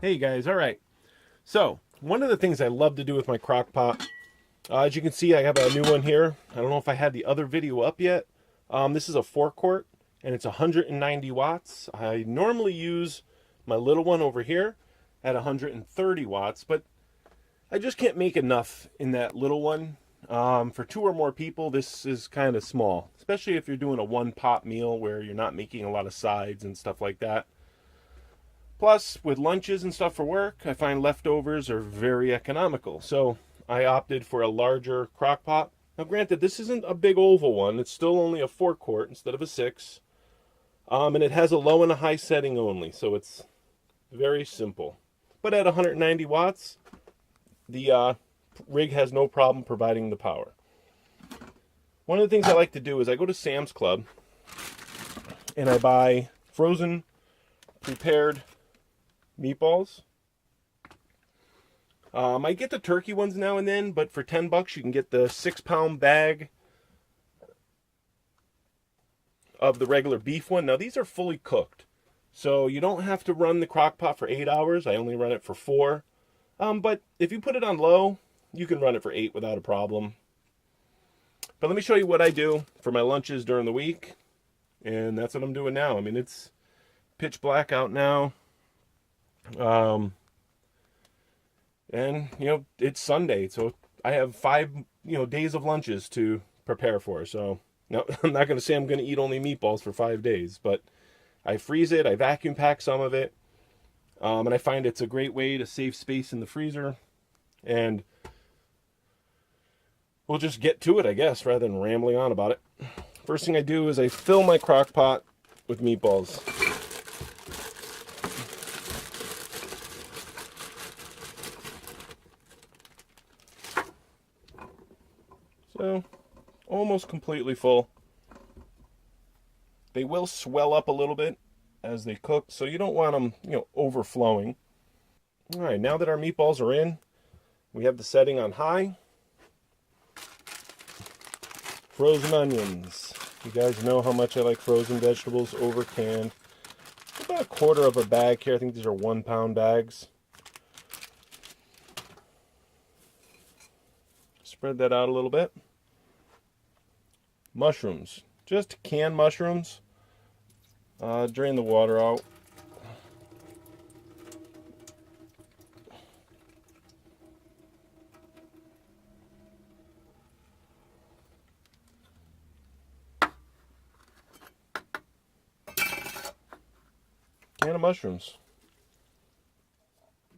Hey guys, all right. So, one of the things I love to do with my crock pot, as you can see, I have a new one here. I don't know if I had the other video up yet. This is a 4-quart, and it's 190 watts. I normally use my little one over here at 130 watts, but I just can't make enough in that little one. For 2 or more people, this is kind of small, especially if you're doing a one-pot meal where you're not making a lot of sides and stuff like that. Plus, with lunches and stuff for work, I find leftovers are very economical. So I opted for a larger crock pot. Now, granted, this isn't a big oval one. It's still only a 4-quart instead of a 6. And it has a low and a high setting only, so it's very simple. But at 190 watts, the rig has no problem providing the power. One of the things I like to do is I go to Sam's Club and I buy frozen, prepared meatballs. I get the turkey ones now and then, but for $10 you can get the 6-pound bag of the regular beef one. Now these are fully cooked, so you don't have to run the crock pot for 8 hours. I only run it for 4. But if you put it on low, you can run it for 8 without a problem. But let me show you what I do for my lunches during the week, and that's what I'm doing now. I mean, it's pitch black out now. And it's Sunday, so I have 5 days of lunches to prepare for. So no, I'm not going to say I'm going to eat only meatballs for 5 days, but I freeze it, I vacuum pack some of it, and I find it's a great way to save space in the freezer. And we'll just get to it, I guess, rather than rambling on about it. First thing I do is I fill my crock pot with meatballs. So, almost completely full. They will swell up a little bit as they cook, so you don't want them, overflowing. All right, now that our meatballs are in, we have the setting on high. Frozen onions. You guys know how much I like frozen vegetables over canned. About a quarter of a bag here. I think these are 1-pound bags. Spread that out a little bit. Mushrooms, just canned mushrooms. Drain the water out. Can of mushrooms.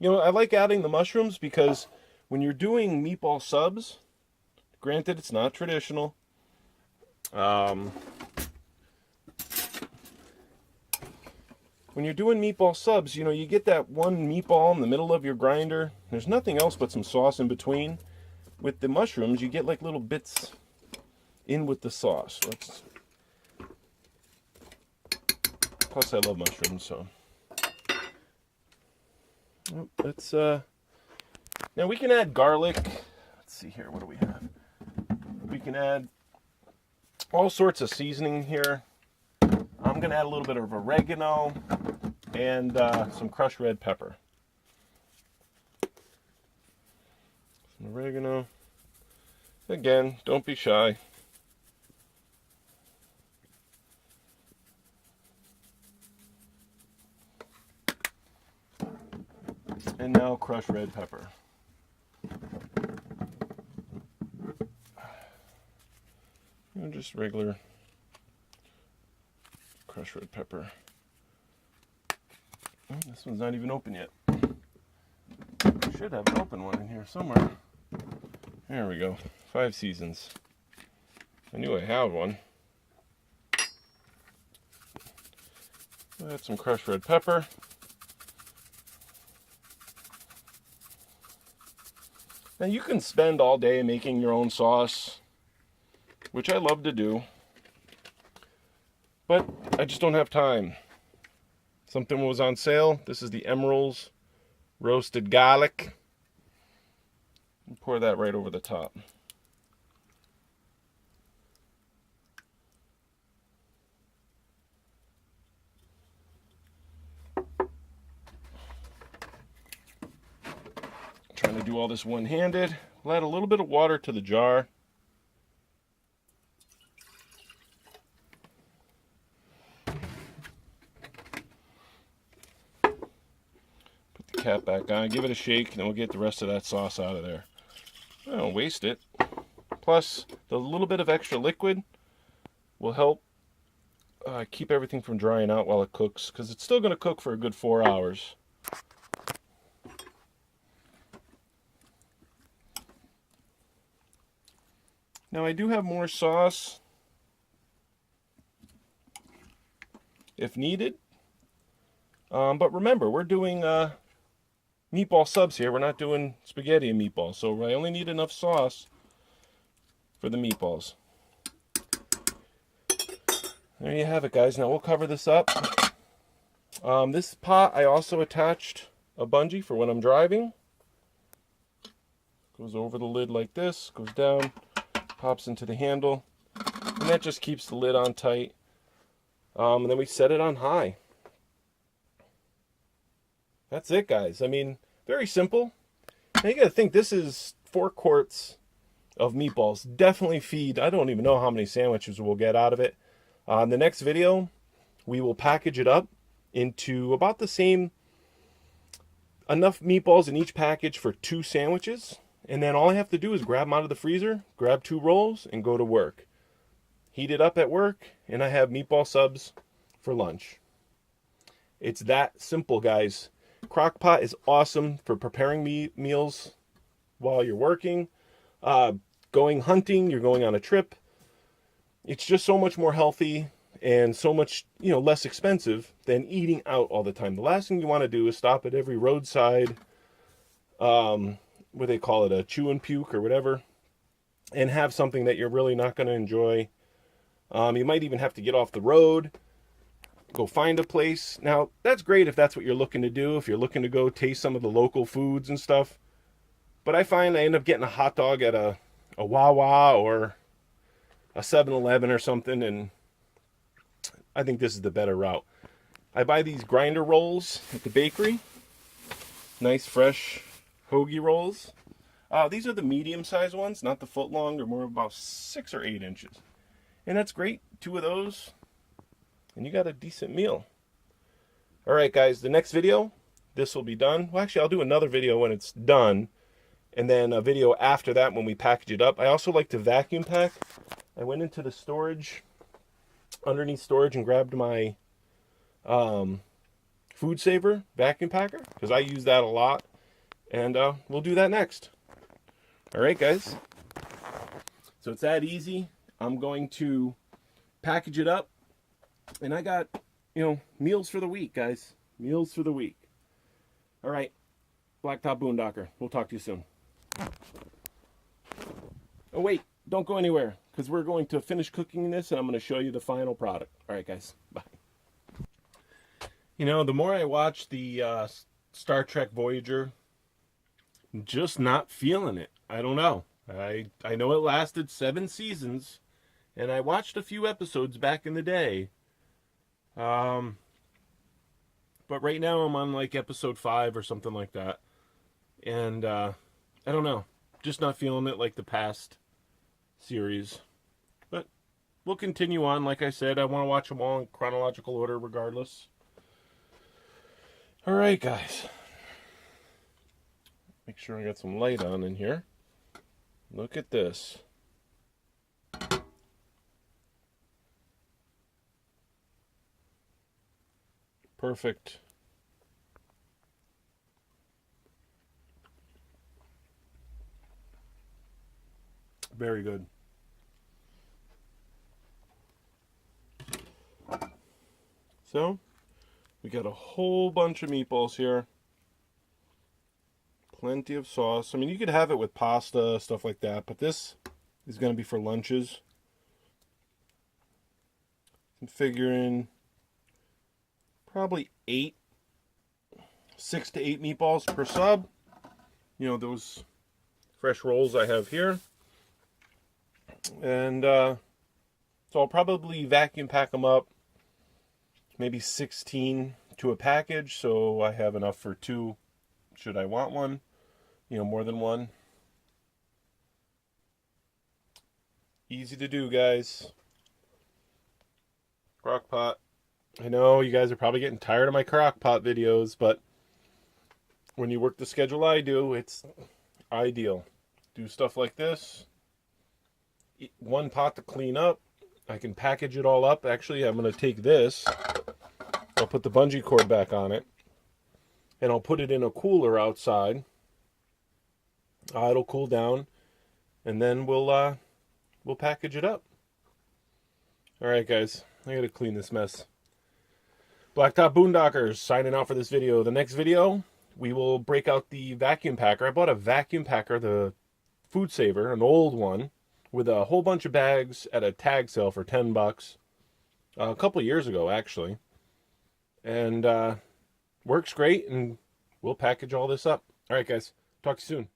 I like adding the mushrooms because when you're doing meatball subs, granted it's not traditional, when you're doing meatball subs, you get that one meatball in the middle of your grinder. There's nothing else but some sauce in between. With the mushrooms, you get like little bits in with the sauce. Plus, I love mushrooms, so. Let's, now we can add garlic. Let's see here, what do we have? We can add all sorts of seasoning here. I'm going to add a little bit of oregano and some crushed red pepper. Some oregano. Again, don't be shy. And now crushed red pepper. Just regular crushed red pepper. Oh, this one's not even open yet. I should have an open one in here somewhere. There we go. 5 seasons. I knew I had one. Add some crushed red pepper. Now you can spend all day making your own sauce, which I love to do, but I just don't have time. Something was on sale. This is the Emerald's roasted garlic. Pour that right over the top. do all this one-handed. We'll add a little bit of water to the jar. Cap back on, give it a shake, and then we'll get the rest of that sauce out of there. I don't waste it. Plus, the little bit of extra liquid will help keep everything from drying out while it cooks, because it's still going to cook for a good 4 hours. Now, I do have more sauce if needed, but remember, we're doing meatball subs here. We're not doing spaghetti and meatballs, so I only need enough sauce for the meatballs. There you have it, guys. Now we'll cover this up. This pot I also attached a bungee for when I'm driving. Goes over the lid like this, goes down, pops into the handle, and that just keeps the lid on tight. And then we set it on high. That's it, guys. I mean, very simple. Now you gotta think, this is 4 quarts of meatballs. Definitely feed, I don't even know how many sandwiches we'll get out of it. In the next video, we will package it up into about the same, enough meatballs in each package for 2 sandwiches. And then all I have to do is grab them out of the freezer, grab 2 rolls, and go to work. Heat it up at work, and I have meatball subs for lunch. It's that simple, guys. Crock-Pot is awesome for preparing meals while you're working, going hunting, you're going on a trip. It's just so much more healthy and so much, less expensive than eating out all the time. The last thing you want to do is stop at every roadside, what they call it, a chew and puke or whatever, and have something that you're really not going to enjoy. You might even have to get off the road, go find a place. Now, that's great if that's what you're looking to do, if you're looking to go taste some of the local foods and stuff. But I find I end up getting a hot dog at a Wawa or a 7-Eleven or something, and I think this is the better route. I buy these grinder rolls at the bakery. Nice, fresh hoagie rolls. These are the medium-sized ones, not the foot-long. They're more about 6 or 8 inches. And that's great. 2 of those, and you got a decent meal. All right, guys, the next video, this will be done. Well, actually, I'll do another video when it's done, and then a video after that when we package it up. I also like to vacuum pack. I went into the storage, underneath storage, and grabbed my food saver vacuum packer, because I use that a lot, and we'll do that next. All right, guys. So it's that easy. I'm going to package it up, and I got, meals for the week, guys. Meals for the week. All right, BlackTop Boondocker. We'll talk to you soon. Oh, wait, don't go anywhere, because we're going to finish cooking this, and I'm going to show you the final product. All right, guys, bye. The more I watch the Star Trek Voyager, I'm just not feeling it. I don't know. I know it lasted 7 seasons, and I watched a few episodes back in the day. But right now I'm on like episode 5 or something like that. And I don't know. Just not feeling it like the past series. But we'll continue on. Like I said, I want to watch them all in chronological order regardless. Alright, guys. Make sure I got some light on in here. Look at this. Perfect. Very good. So, we got a whole bunch of meatballs here. Plenty of sauce. I mean, you could have it with pasta, stuff like that, but this is going to be for lunches. I'm figuring probably 6 to 8 meatballs per sub. Those fresh rolls I have here. And so I'll probably vacuum pack them up, maybe 16 to a package, so I have enough for 2 should I want one. more than one. Easy to do, guys. Crock pot. I know you guys are probably getting tired of my crock pot videos, but when you work the schedule I do, it's ideal. Do stuff like this. One pot to clean up. I can package it all up. Actually, I'm going to take this. I'll put the bungee cord back on it. And I'll put it in a cooler outside. It'll cool down. And then we'll package it up. Alright, guys. I got to clean this mess. BlackTop Boondockers signing out for this video. The next video, we will break out the vacuum packer. I bought a vacuum packer, the Food Saver, an old one, with a whole bunch of bags at a tag sale for $10 a couple years ago, actually. And works great, and we'll package all this up. All right, guys. Talk to you soon.